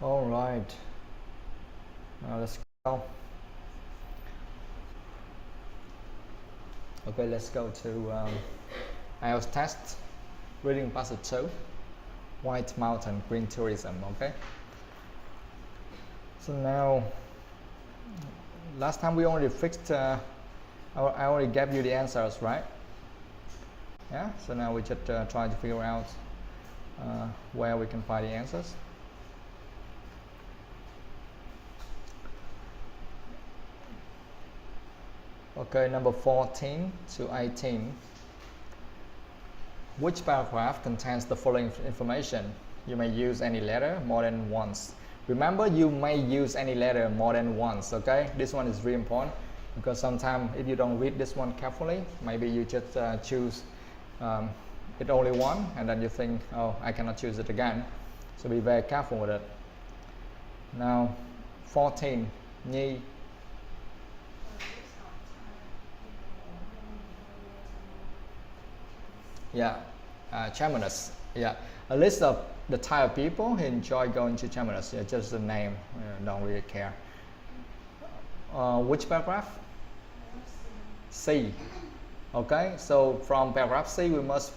All right, now let's go. Okay, let's go to IELTS test, reading passage 2, White Mountain Green Tourism. Okay, so now last time we already fixed, I already gave you the answers, right? Yeah, so now we just try to figure out where we can find the answers. Okay, number 14 to 18. Which paragraph contains the following information? You may use any letter more than once. Remember, you may use any letter more than once, okay? This one is really important because sometimes if you don't read this one carefully, maybe you just choose it only one and then you think, oh, I cannot choose it again. So be very careful with it. Now, 14, Nhi. Yeah, Chamonix. Yeah, a list of the type of people who enjoy going to Chamonix. Yeah, just the name. Don't really care. Which paragraph? C. Okay, so from paragraph C, we must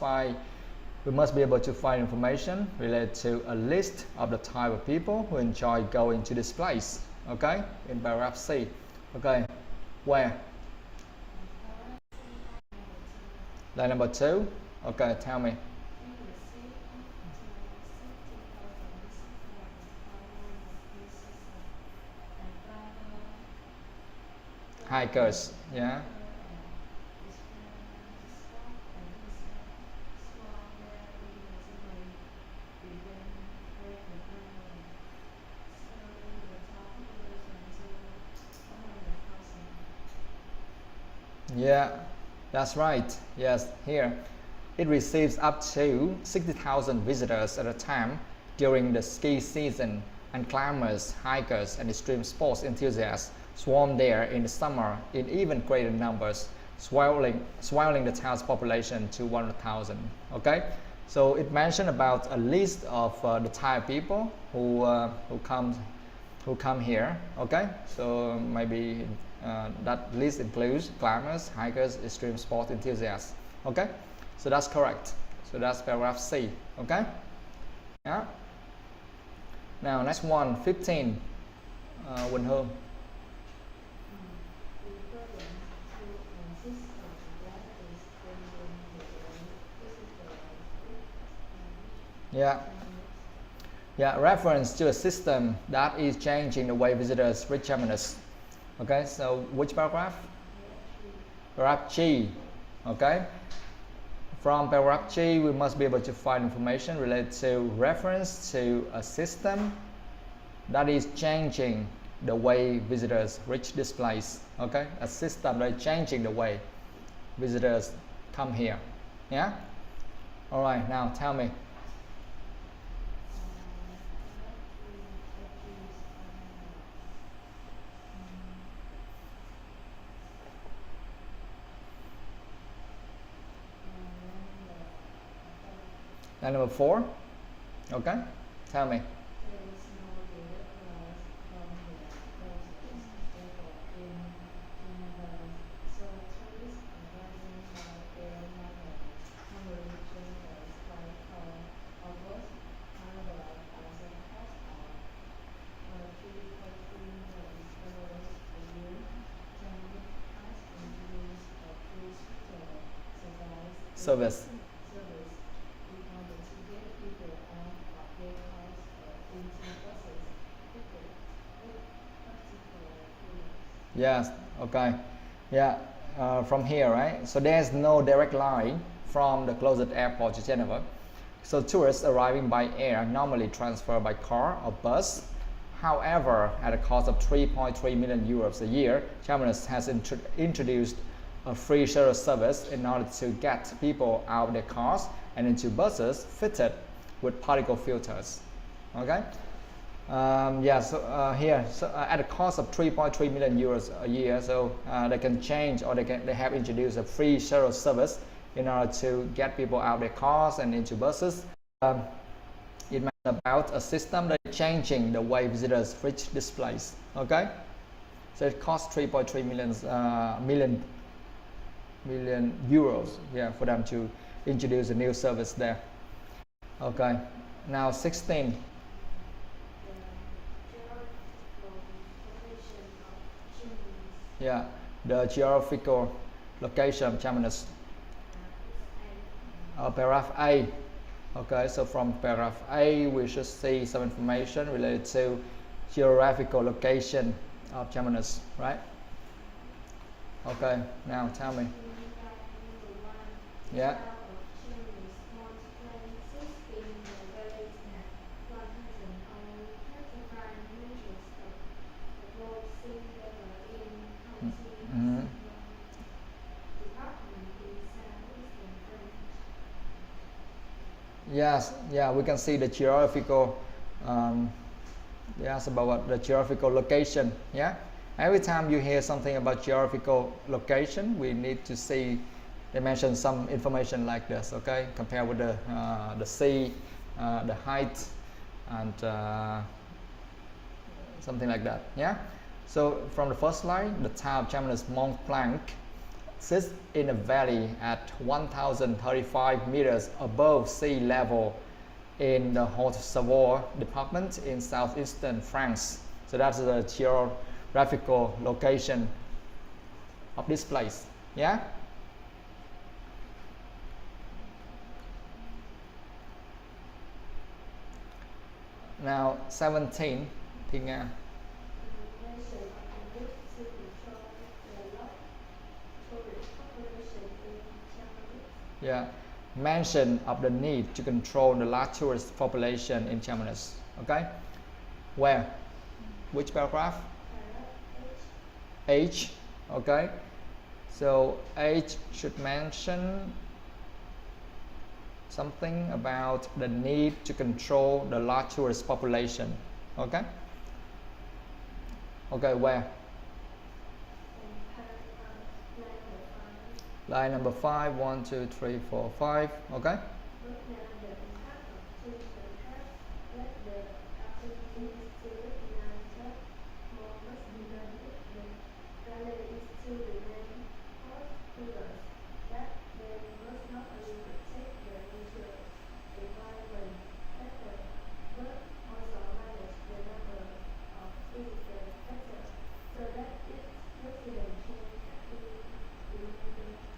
be able to find information related to a list of the type of people who enjoy going to this place. Okay, in paragraph C. Okay, where? Line number 2. Okay, tell me. Hikers, yeah. Yeah, that's right. Yes, here. It receives up to 60,000 visitors at a time during the ski season, and climbers, hikers, and extreme sports enthusiasts swarm there in the summer in even greater numbers, swelling the town's population to 100,000. Okay, so it mentioned about a list of the Thai people who come here. Okay, so maybe that list includes climbers, hikers, extreme sport enthusiasts. Okay, so that's correct. So that's paragraph C. Okay, yeah. Now next one, 15. Quỳnh Hương. Yeah. Yeah, reference to a system that is changing the way visitors reach Chamonix. Okay, so which paragraph? Paragraph G. Okay. From paragraph G, we must be able to find information related to reference to a system that is changing the way visitors reach this place. Okay, a system that is changing the way visitors come here. Yeah. All right. Now tell me. Line number 4. Okay, tell me. Service. Yes, okay. Yeah, from here, right? So there's no direct line from the closest airport to Geneva. So tourists arriving by air normally transfer by car or bus. However, at a cost of 3.3 million euros a year, Chamonix has introduced a free shuttle service in order to get people out of their cars and into buses fitted with particle filters. Okay. Yeah, so here, at a cost of 3.3 million euros a year, so they can change, or they have introduced a free shuttle service in order to get people out of their cars and into buses. It mentions about a system that is changing the way visitors reach this place. Okay, so it costs 3.3 million euros, yeah, for them to introduce a new service there. Okay, now 16. Yeah, the geographical location of Chamanas. Paragraph A. Okay, so from paragraph A, we should see some information related to geographical location of Chamanas, right? Okay, now tell me. Yeah. Mm-hmm. Yes, yeah, we can see the geographical, yes, about the geographical location, yeah. Every time you hear something about geographical location, we need to see, they mention some information like this, okay, compared with the sea, the height, and something like that, yeah. So from the first line, the town of Chamanas Mont Blanc sits in a valley at 1035 meters above sea level in the Haute-Savoie department in southeastern France. So that's the geographical location of this place. Yeah? Now 17. Thì Nga. Yeah, mention of the need to control the large tourist population in Chamanas. Okay, where? Which paragraph? H. Okay, so H should mention something about the need to control the large tourist population. Okay. Okay, where? Line number 5, 1, 2, 3, 4, 5. Okay.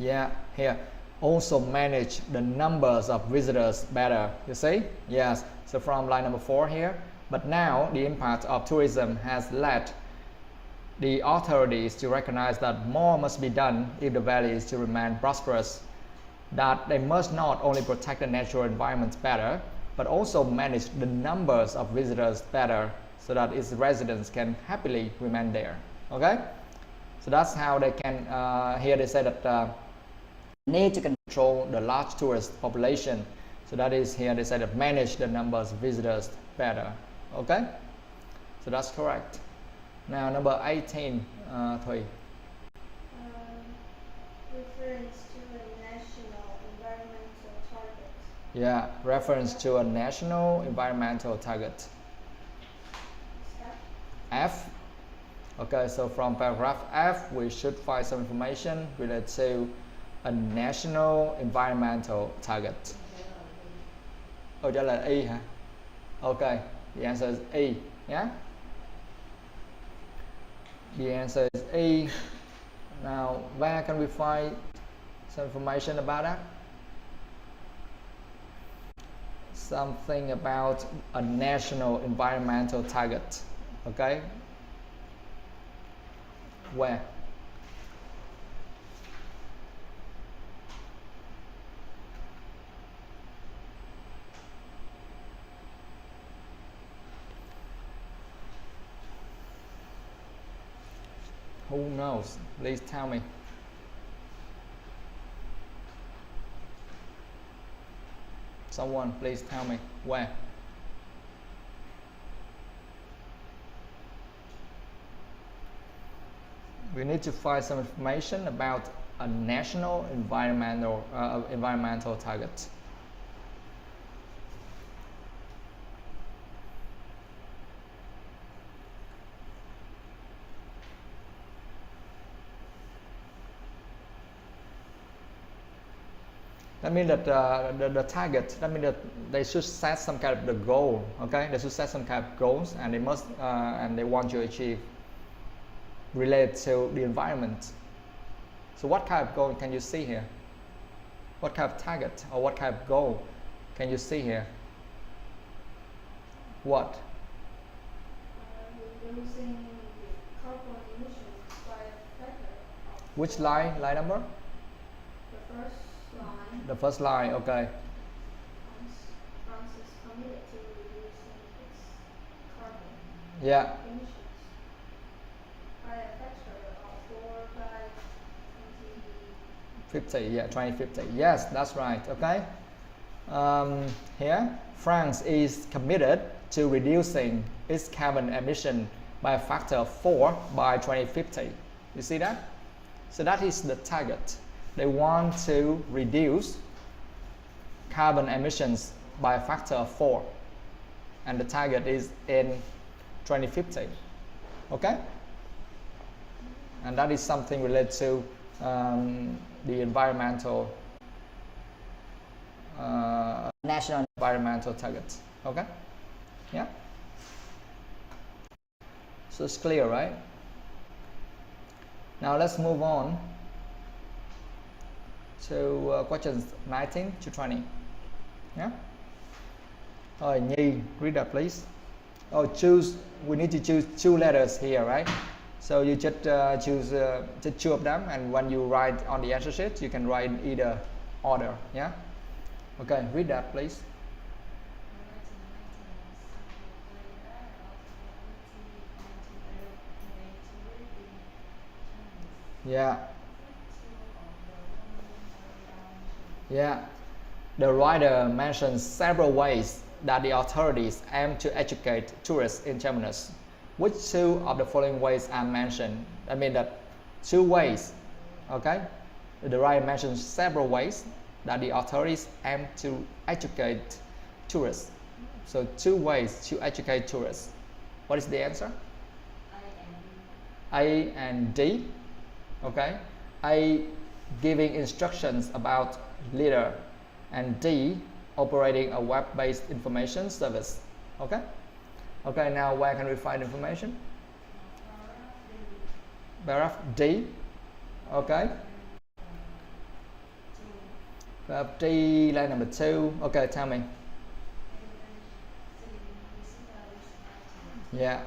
Yeah, here also manage the numbers of visitors better, you see? Yes, so from line number 4 here. But now the impact of tourism has led the authorities to recognize that more must be done if the valley is to remain prosperous, that they must not only protect the natural environment better, but also manage the numbers of visitors better so that its residents can happily remain there. Okay? So that's how they can, here they say that need to control the large tourist population. So that is here they say that manage the numbers of visitors better. Okay? So that's correct. Now number 18, Thủy. Reference to a national environmental target. Yeah, reference to a national environmental target. F. Okay, so from paragraph F, we should find some information related to a national environmental target. Oh, trả lời E hả? Okay, the answer is E. Yeah? The answer is E. Now, where can we find some information about that? Something about a national environmental target. Okay? Where? Who knows? Please tell me. Someone, please tell me where. We need to find some information about a national environmental target. That means that the target, that means that they should set some kind of the goal, okay? They should set some kind of goals, and they must and they want to achieve related to the environment. So what kind of goal can you see here? What kind of target or what kind of goal can you see here? What? Reducing the carbon emissions by a factor of Which line? Line number? the first line. The first line, okay. France is committed to reducing its carbon Yeah, emissions by a factor of 4 by 50, yeah, 2050. Yes, that's right, okay. Here, France is committed to reducing its carbon emission by a factor of 4 by 2050. You see that? So that is the target. They want to reduce carbon emissions by a factor of 4. And the target is in 2050. Okay? And that is something related to the environmental national environmental targets. Okay? Yeah? So it's clear, right? Now let's move on to questions 19 to 20. Yeah? Nhi, read that please. Oh, choose. We need to choose 2 letters here, right? So you just choose just 2 of them, and when you write on the answer sheet, you can write in either order. Yeah. Okay, read that please. Yeah. Yeah. The writer mentions several ways that the authorities aim to educate tourists in Terminus. Which 2 of the following ways are mentioned? I mean that 2 ways, okay? The writer mentions several ways that the authorities aim to educate tourists. So 2 ways to educate tourists. What is the answer? A and D. Okay. A, giving instructions about litter, and D, operating a web-based information service. Okay. Okay, now where can we find information? Paragraph D. Okay. Paragraph D, line number 2. Okay, tell me. Yeah.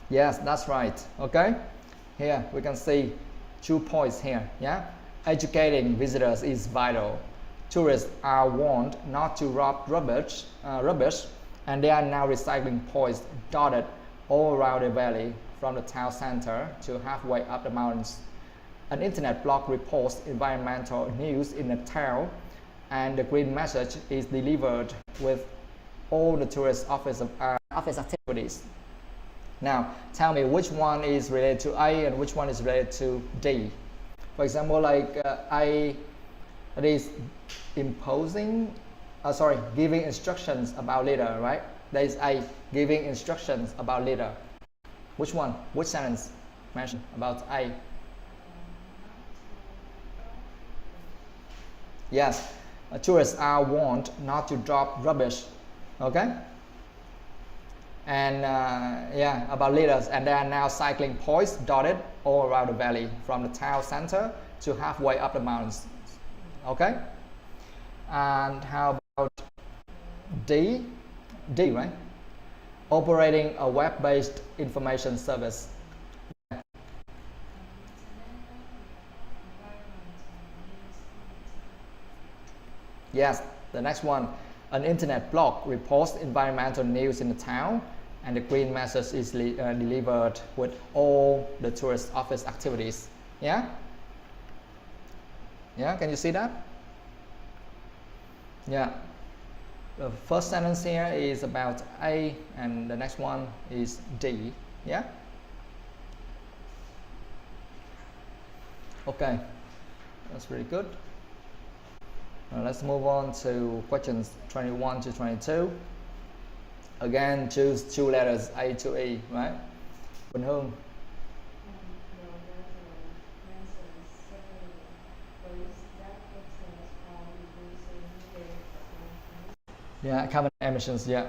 Yes, that's right. Okay. Here we can see 2 points here. Yeah. Educating visitors is vital. Tourists are warned not to drop rubbish, and there are now recycling points dotted all around the valley, from the town center to halfway up the mountains. An internet blog reports environmental news in the town, and the green message is delivered with all the tourist office activities. Now, tell me which one is related to A and which one is related to D. For example, like A, it is giving instructions about litter, right? There is A, giving instructions about litter. Which one? Which sentence mentioned about A? Yes, tourists are warned not to drop rubbish. Okay? And yeah, about litters, and there are now cycling points dotted all around the valley, from the town center to halfway up the mountains. Okay? And how about D? D, right? Operating a web-based information service. Yes, the next one. An internet blog reports environmental news in the town, and the green message is delivered with all the tourist office activities. Yeah? Yeah, can you see that? Yeah. The first sentence here is about A, and the next one is D. Yeah. Okay, that's really good. Now let's move on to questions 21 to 22. Again, choose two letters A to E, right? Bình Hương. Yeah, carbon emissions, yeah.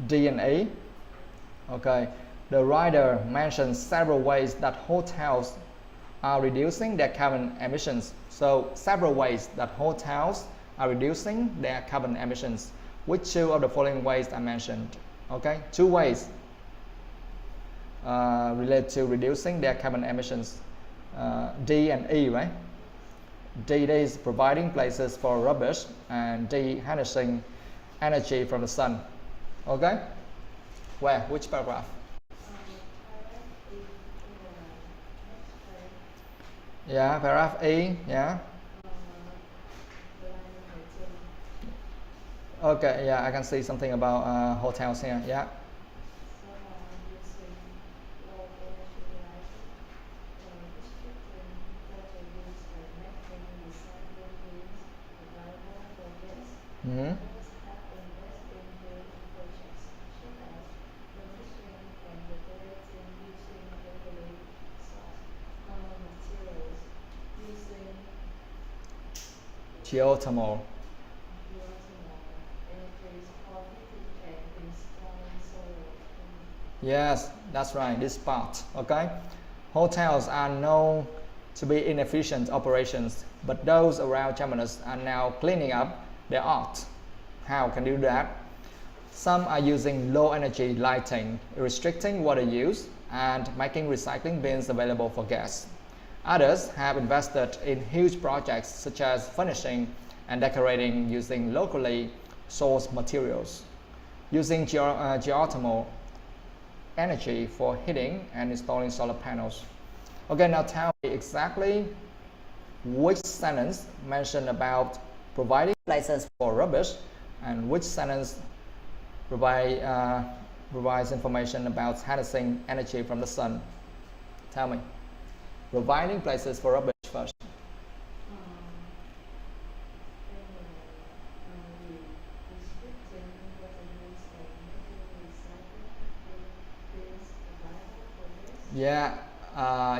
D and E. Okay. The writer mentions several ways that hotels are reducing their carbon emissions. So several ways that hotels are reducing their carbon emissions. Which two of the following ways I mentioned? Okay, two ways related to reducing their carbon emissions. D and E, right? D is providing places for rubbish, and D harnessing energy from the sun. Okay? Where? Which paragraph? Yeah, paragraph E, yeah. Okay, yeah, I can see something about hotels here, yeah. Mm-hmm. Geothermal. Yes, that's right, this part, okay? Hotels are known to be inefficient operations, but those around Terminus are now cleaning up their art. How can you do that? Some are using low energy lighting, restricting water use, and making recycling bins available for guests. Others have invested in huge projects such as furnishing and decorating using locally sourced materials, using geothermal energy for heating and installing solar panels. Okay, now tell me exactly which sentence mentioned about providing places for rubbish and which sentence provides information about harnessing energy from the sun. Tell me. Providing places for rubbish first. Yeah,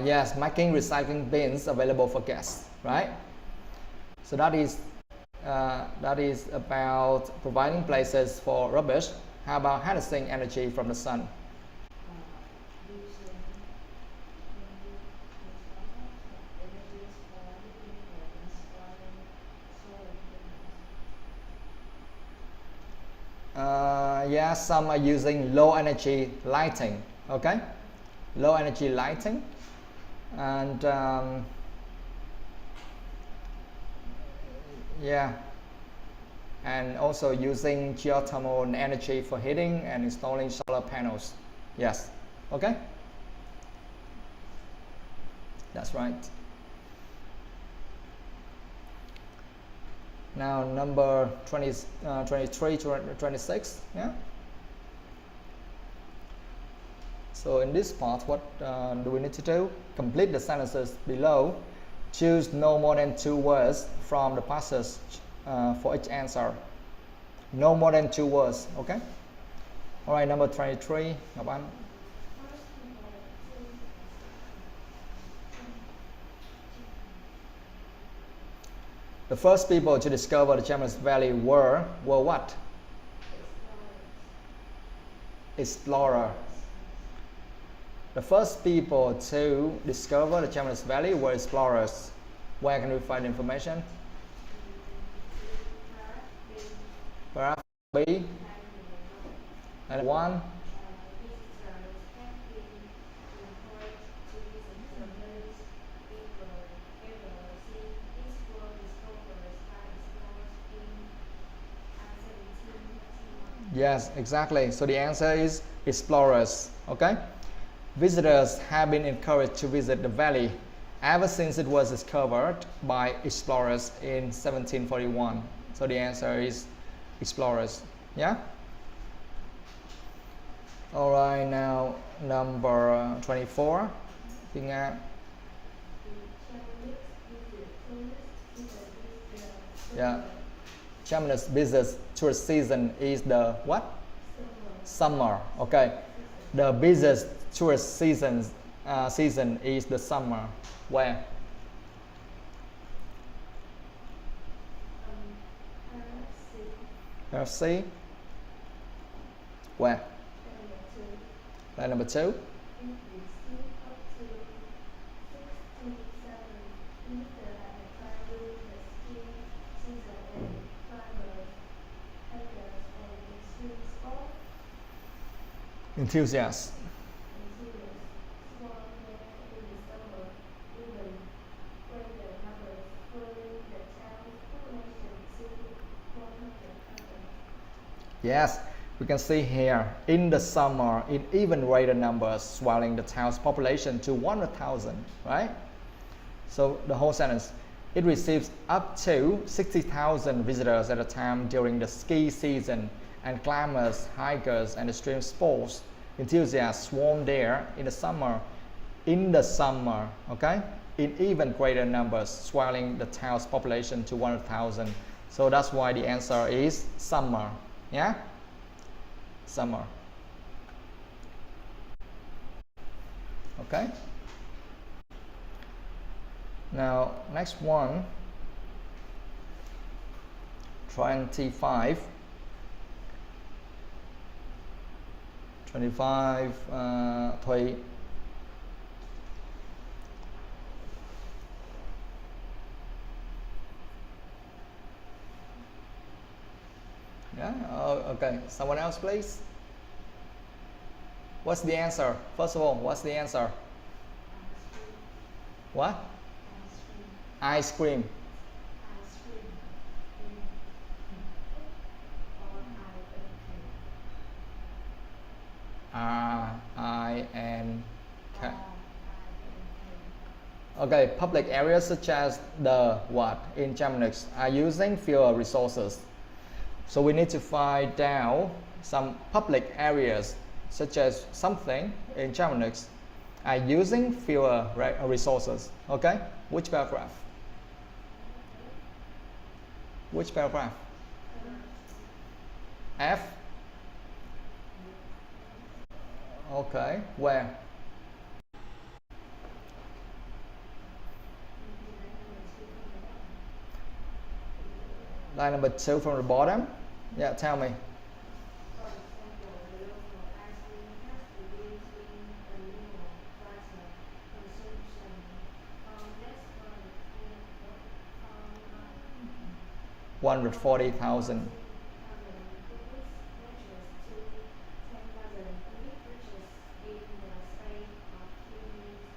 yes, making recycling bins available for guests, right? So that is about providing places for rubbish. How about harnessing energy from the sun? Yeah, some are using low energy lighting, okay? Low energy lighting, and yeah, and also using geothermal energy for heating and installing solar panels. Yes, okay, that's right. Now number 23 to 26, yeah. So in this part, what do we need to do? Complete the sentences below. Choose no more than 2 words from the passage for each answer. No more than 2 words, okay? All right, number 23, Ngọc Anh. The first people to discover the Chemist Valley were what? Explorer. The first people to discover the Chemist Valley were explorers. Where can we find information? Paragraph B. And 1. Yes, exactly. So the answer is explorers. Okay. Visitors have been encouraged to visit the valley ever since it was discovered by explorers in 1741. So the answer is explorers. Yeah. All right, now number 24. Phương Nga. Yeah. Chamonix business tourist season is the what? Summer. Okay. The business tourist season is the summer. Where? RFC. Where? Line number 2. Enthusiasts. Yes, we can see here, in the summer, in even greater numbers, swelling the town's population to 100,000, right? So the whole sentence, it receives up to 60,000 visitors at a time during the ski season, and climbers, hikers, and extreme sports enthusiasts swarm there in the summer. In the summer, okay? In even greater numbers, swelling the town's population to 100,000. So that's why the answer is summer. Yeah? Summer. Okay? Now, next one. 25. 25, Thùy. Yeah, okay. Someone else, please. What's the answer? First of all, what's the answer? What? Ice cream. R-I-N-K. Okay, public areas such as the what in Chamonix are using fewer resources. So we need to find out some public areas such as something in Chamonix are using fewer resources. Okay, which paragraph? Which paragraph? F. Okay, where? Line number 2 from the bottom. Yeah, tell me. $140,000.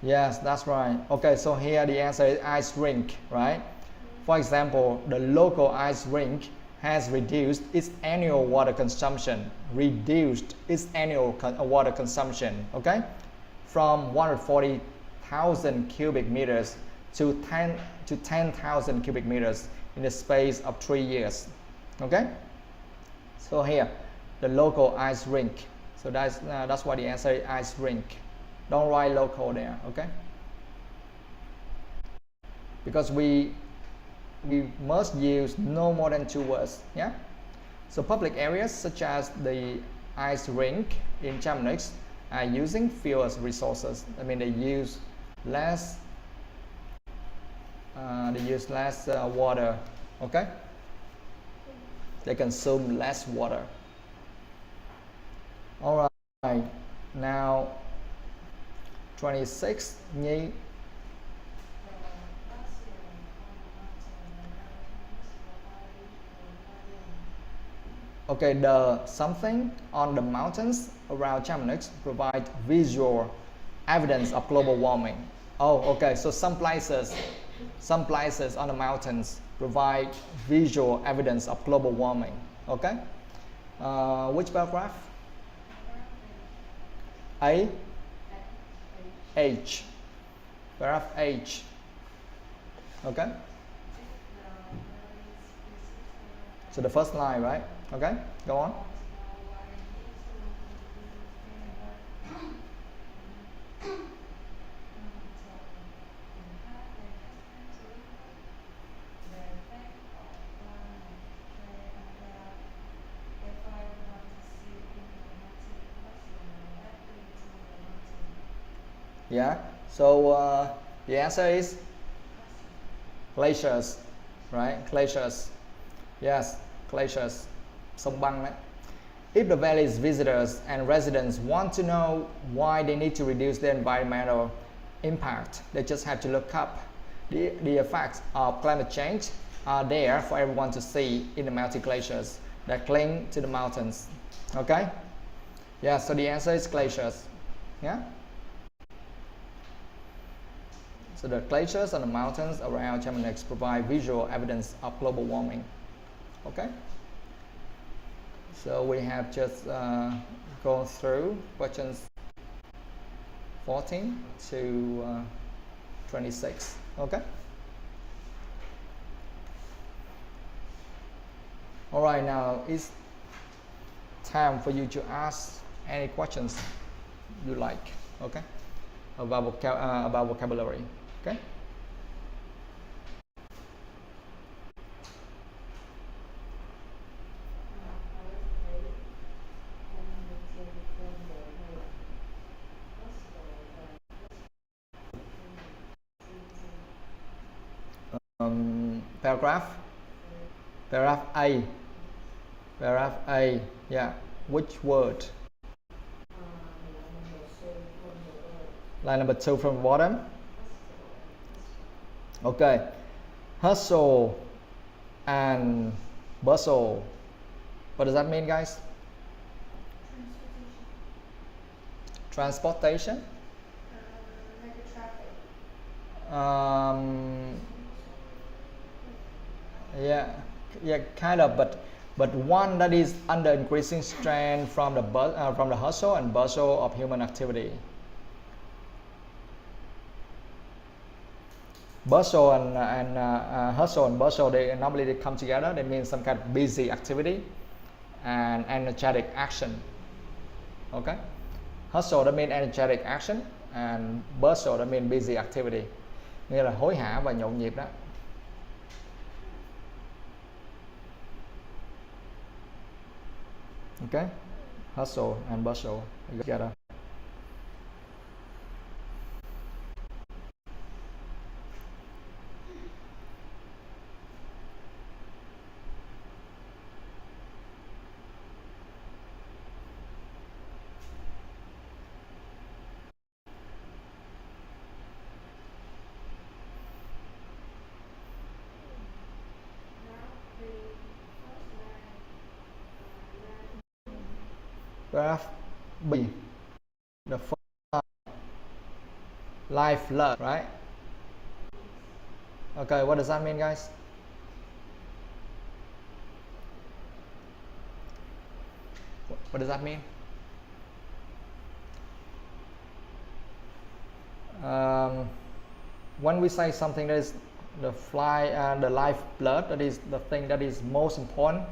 Yes, that's right. Okay, so here the answer is ice rink, right? For example, the local ice rink has reduced its annual water consumption. Water consumption, okay? From 140,000 cubic meters to 10,000 cubic meters in the space of 3 years. Okay? So here, the local ice rink. So that's why the answer is ice rink. Don't write local there, okay? Because we must use no more than 2 words. Yeah. So public areas such as the ice rink in Chamonix are using fewer resources. I mean, they use less. Water. Okay. They consume less water. All right. Now 26. Nhi. Okay, the something on the mountains around Chamonix provide visual evidence of global warming. Oh, okay, so some places on the mountains provide visual evidence of global warming. Okay, which paragraph? A? H. Paragraph H. Okay. So the first line, right? Okay, go on. Yeah, so the answer is glaciers, right? Glaciers. Yes, glaciers. Sông băng đấy. If the valley's visitors and residents want to know why they need to reduce their environmental impact, they just have to look up. The effects of climate change are there for everyone to see in the melting glaciers that cling to the mountains. Okay? Yeah, so the answer is glaciers. Yeah? So the glaciers on the mountains around Chamonix provide visual evidence of global warming. Okay? So we have just gone through questions 14 to 26. Okay? Alright, now it's time for you to ask any questions you like, okay? About vocabulary, okay? Paragraph A. Paragraph A. Yeah. Which word? Line number 2 from the bottom. Okay. Hustle and bustle. What does that mean, guys? Transportation. Like a traffic. Yeah, kind of, but one that is under increasing strain from the hustle and bustle of human activity. Bustle and hustle and bustle, they normally come together. They mean some kind of busy activity and energetic action. Okay, hustle that mean energetic action and bustle that mean busy activity, nghĩa là hối hả và nhộn nhịp đó. Okay, hustle and bustle together. Paragraph B. The first life blood, right? Okay, what does that mean, guys? What does that mean? When we say something that is the life blood, that is the thing that is most important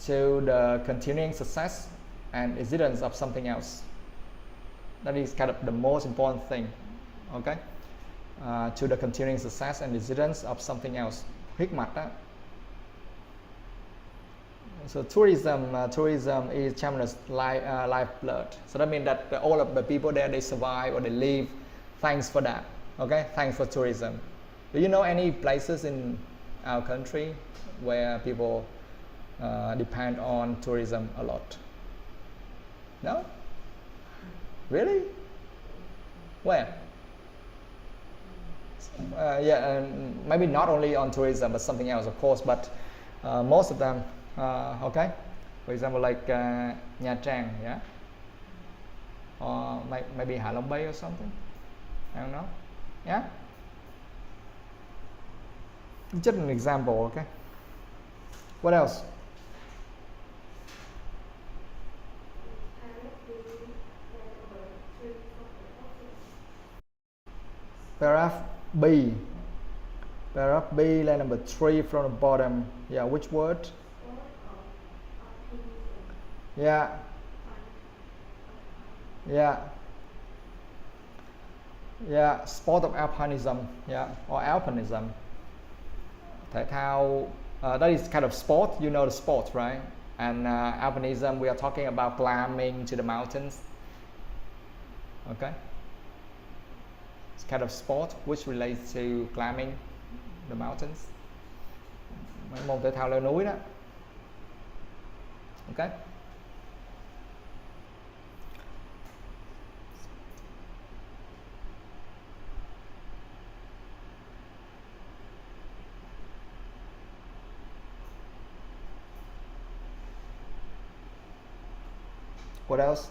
to the continuing success and existence of something else. That is kind of the most important thing, okay? To the continuing success and existence of something else. Huyết mạch đó. So tourism is Chamonix lifeblood. So that means that all of the people there, they survive or they live thanks for that. Okay, thanks for tourism. Do you know any places in our country where people depend on tourism a lot? No? Really? Where? Maybe not only on tourism but something else, of course, but most of them, okay, for example, like Nha Trang, yeah, or maybe Hạ Long Bay or something, I don't know, yeah, just an example, okay. What else? Paragraph B. Paragraph B, line number 3 from the bottom. Yeah, which word? Yeah. Yeah. Yeah, sport of alpinism, yeah, or alpinism. Thể thao, that is kind of sport, you know the sport, right? And alpinism, we are talking about climbing to the mountains. Okay. It's kind of sport which relates to climbing the mountains. Mấy môn thể thao leo núi đó. Okay. What else?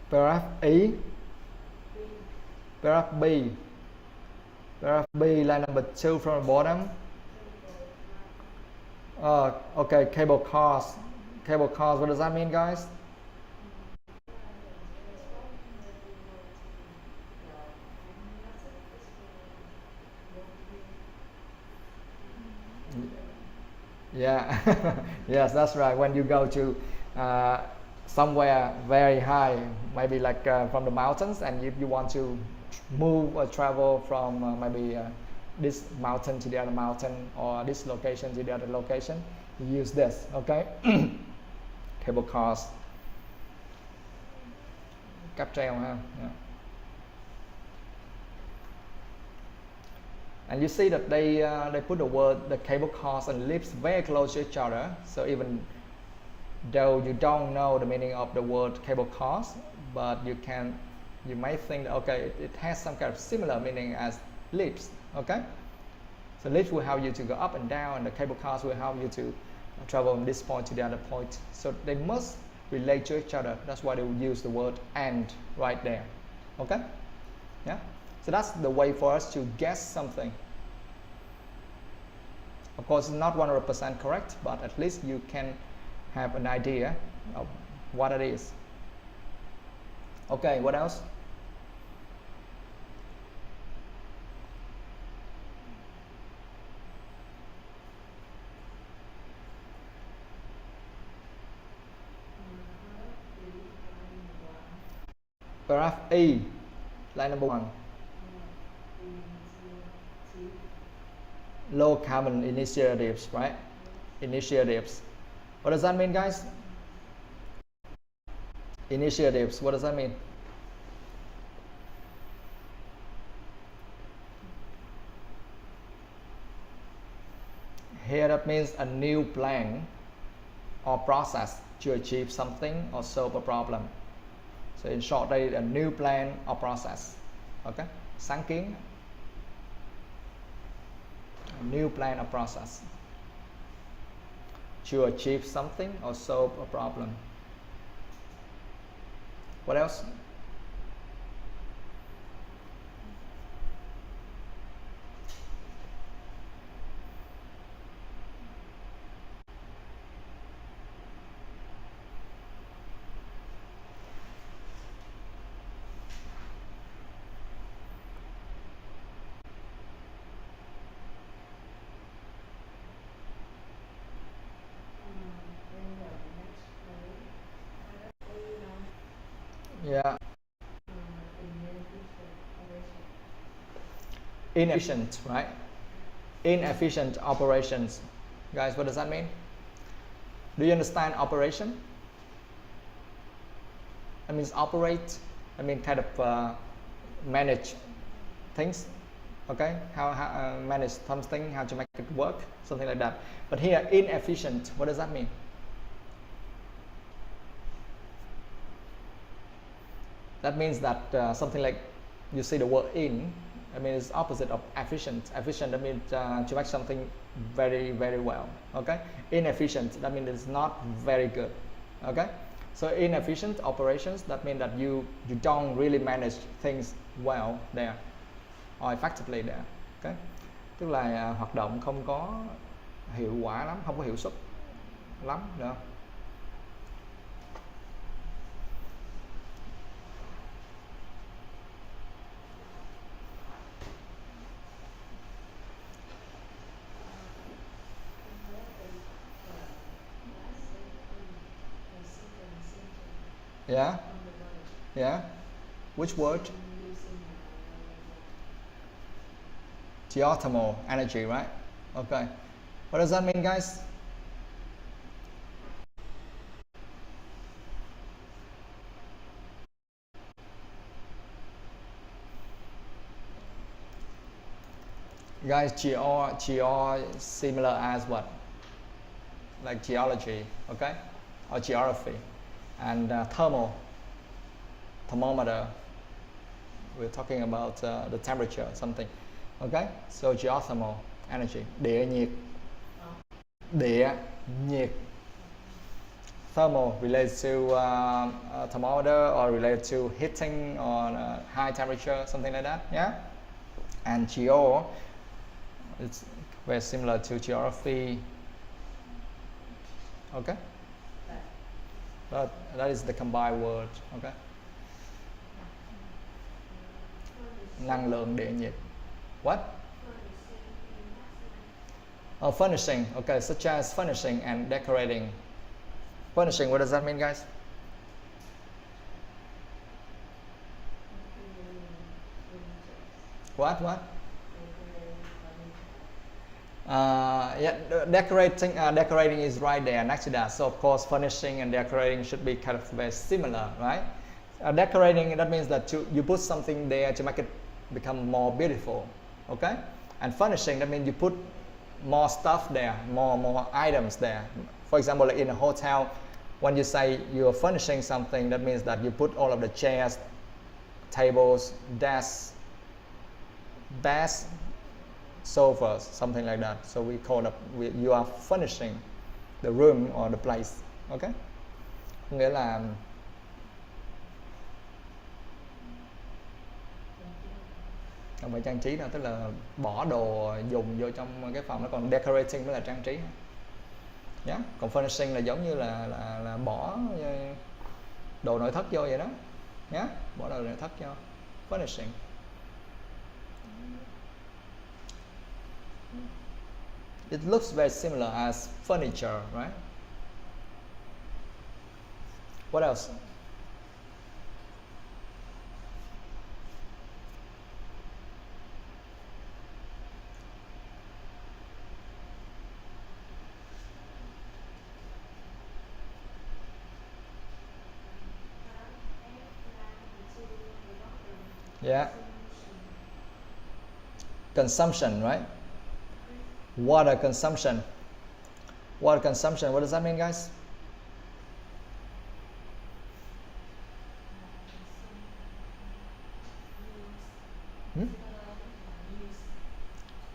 Paragraph E. Paragraph B. Paragraph B, line number 2 from the bottom. Okay, cable cars. Cable cars, what does that mean, guys? Yeah, yes, that's right. When you go to somewhere very high, maybe like from the mountains, and you want to move or travel from maybe this mountain to the other mountain, or this location to the other location, you use this, okay? Cable cars. Cáp treo, huh? Yeah. And you see that they put the cable cars and lifts very close to each other. So even though you don't know the meaning of the word cable cars, but you may think that, okay, it has some kind of similar meaning as lifts. Okay, so lifts will help you to go up and down, and the cable cars will help you to travel from this point to the other point. So they must relate to each other. That's why they will use the word "and" right there. Okay, yeah. So that's the way for us to guess something. Of course, it's not 100% correct, but at least you can have an idea of what it is. Okay, what else? Paragraph E, line number 1. Low carbon initiatives, right? Initiatives. What does that mean, guys? Initiatives, what does that mean? Here that means a new plan or process to achieve something or solve a problem. So in short, đây là a new plan or process. Okay? Sáng kiến. A new plan or process to achieve something or solve a problem. What else? Yeah. Inefficient, right? Inefficient operations. Guys, what does that mean? Do you understand operation? That means operate. I mean kind of manage things. Okay, how manage something, how to make it work, something like that. But here, inefficient, what does that mean? That means that something like, you see the word in, I mean it's opposite of efficient. Efficient, that means to make something very, very well. Okay, inefficient, that means it's not very good. Okay, so inefficient operations, that means that you don't really manage things well there, or effectively there. Okay, tức là hoạt động không có hiệu quả lắm, không có hiệu suất lắm, được không? Yeah, yeah. Which word? Geothermal energy, right? Okay. What does that mean, guys? Guys, geo similar as what? Like geology, okay? Or geography. And thermometer. We're talking about the temperature, something. Okay? So geothermal energy. Địa nhiệt. Địa nhiệt. Thermal relates to thermometer or related to heating or high temperature, something like that. Yeah? And geo, it's very similar to geography. Okay? But that is the combined word. Okay? Năng lượng địa nhiệt. What? Oh, furnishing. Okay, such as furnishing and decorating. Furnishing, what does that mean, guys? What? Yeah, decorating is right there next to that. So of course, furnishing and decorating should be kind of very similar, right? Decorating, that means that you put something there to make it become more beautiful, okay? And furnishing, that means you put more stuff there, more items there. For example, like in a hotel, when you say you're furnishing something, that means that you put all of the chairs, tables, desks, beds, sofas, something like that. So we call it, you are furnishing the room or the place, okay? Nghĩa là không phải trang trí đâu, tức là bỏ đồ dùng vô trong cái phòng đó, còn decorating mới là trang trí. Yeah. Còn furnishing là giống như là bỏ đồ nội thất vô vậy đó. Yeah. Bỏ đồ nội thất vô. Furnishing. It looks very similar as furniture, right? What else? Yeah. Consumption, right? Water consumption. Water consumption, what does that mean, guys?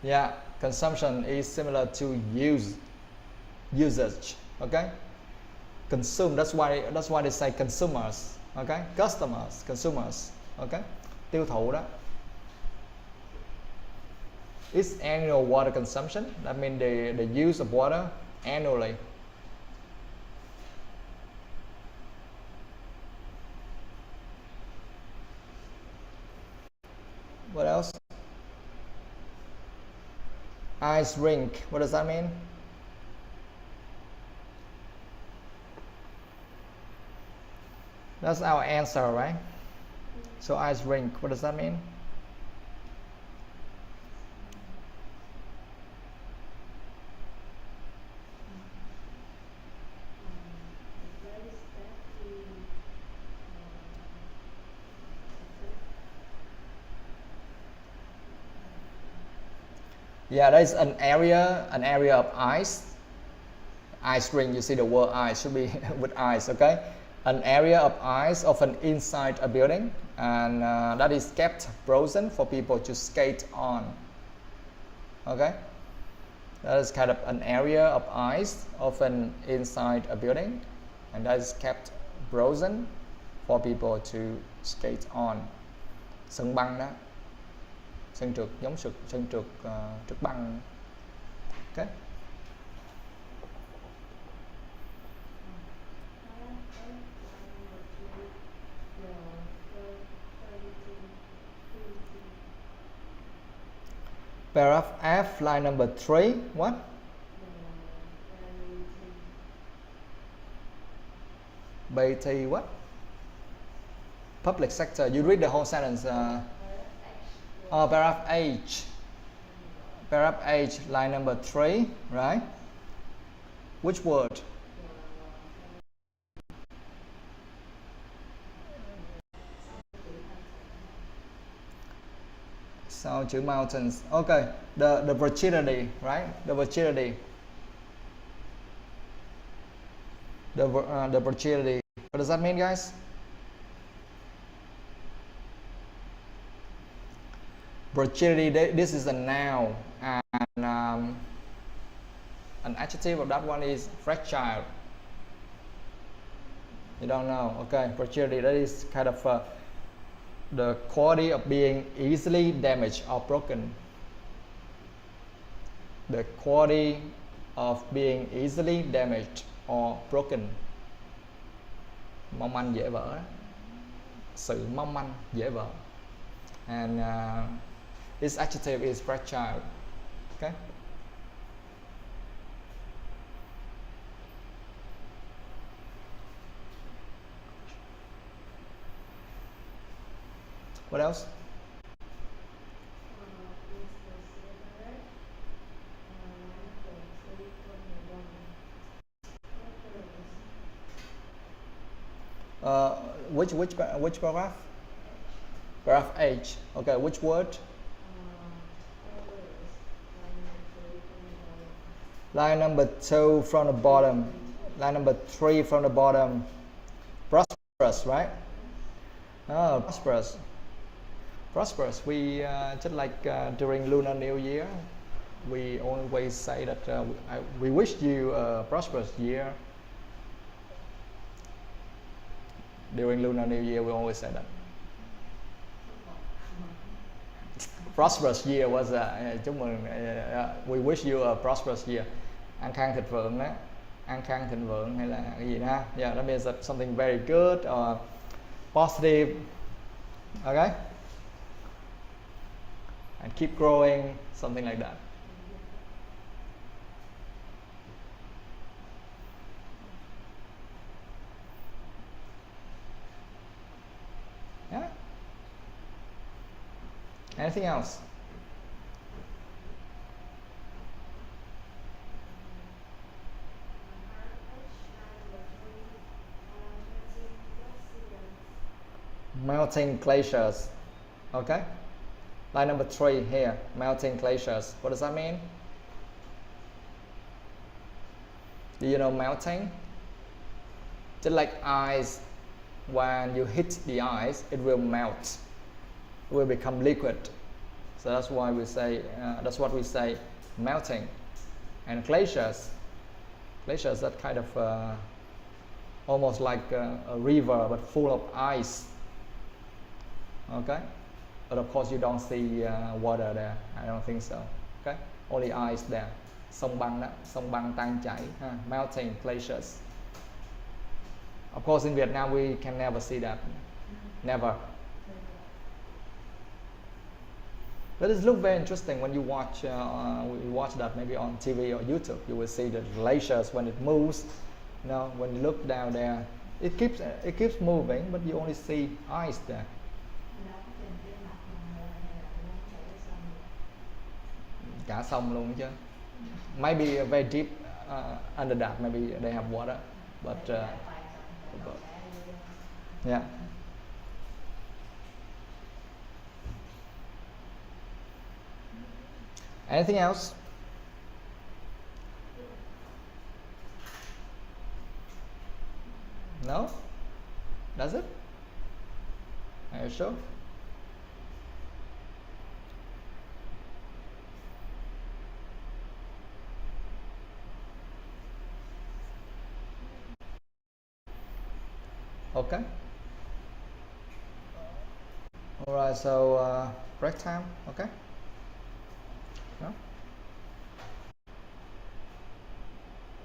Yeah, consumption is similar to usage, okay? Consume, that's why they say consumers, okay? Customers, consumers, okay? Tiêu thụ đó. It's annual water consumption. That means the use of water annually. What else? Ice rink. What does that mean? That's our answer, right? So ice rink. What does that mean? Yeah, that is an area of ice. Ice rink, you see the word ice should be with ice, okay? An area of ice often inside a building, and that is kept frozen for people to skate on. Okay? That is kind of an area of ice often inside a building, and that is kept frozen for people to skate on. Sân băng đó. Sân trượt, giống sân trượt trượt băng. Okay. Paragraph F, line number 3. What? BT what? Public sector. You read the whole sentence. Paragraph H. Paragraph H, line number 3, right? Which word? Sau chữ mountains. Okay, the virginity, right? The virginity. The virginity. What does that mean, guys? Virginity. This is a noun, and an adjective of that one is fragile. You don't know? Okay, virginity. That is kind of the quality of being easily damaged or broken. The quality of being easily damaged or broken. Mong manh dễ vỡ. Sự mong manh dễ vỡ. And this adjective is fragile. Okay. What else? Which paragraph? Paragraph H. Okay, which word? Line number 2 from the bottom. Line number 3 from the bottom. Prosperous, right? Oh, prosperous. Prosperous. We just like during Lunar New Year, we always say that we wish you a prosperous year. During Lunar New Year, we always say that. Prosperous year was chúc mừng. We wish you a prosperous year. An khang thịnh vượng đó. An khang thịnh vượng hay là cái gì đó. Yeah, that means that something very good or positive. Okay. And keep growing, something like that. Yeah. Anything else? Melting glaciers. Okay. Line number 3 here, melting glaciers. What does that mean? Do you know melting? Just like ice, when you hit the ice, it will melt. It will become liquid. So that's why we say, that's what we say, melting. And glaciers, that kind of almost like a river, but full of ice. Okay. But of course you don't see water there. I don't think so. Okay, only ice there. Sông băng đó, sông băng tan chảy. Melting glaciers. Of course in Vietnam we can never see that. Never. But it looks very interesting when you watch that maybe on TV or YouTube. You will see the glaciers when it moves. You know, when you look down there, it keeps moving, but you only see ice there. Cả sông luôn chứ. Maybe very deep under that. Maybe they have water, but yeah. Anything else? No? That's it? Are you sure? Okay. All right, so break time. Okay.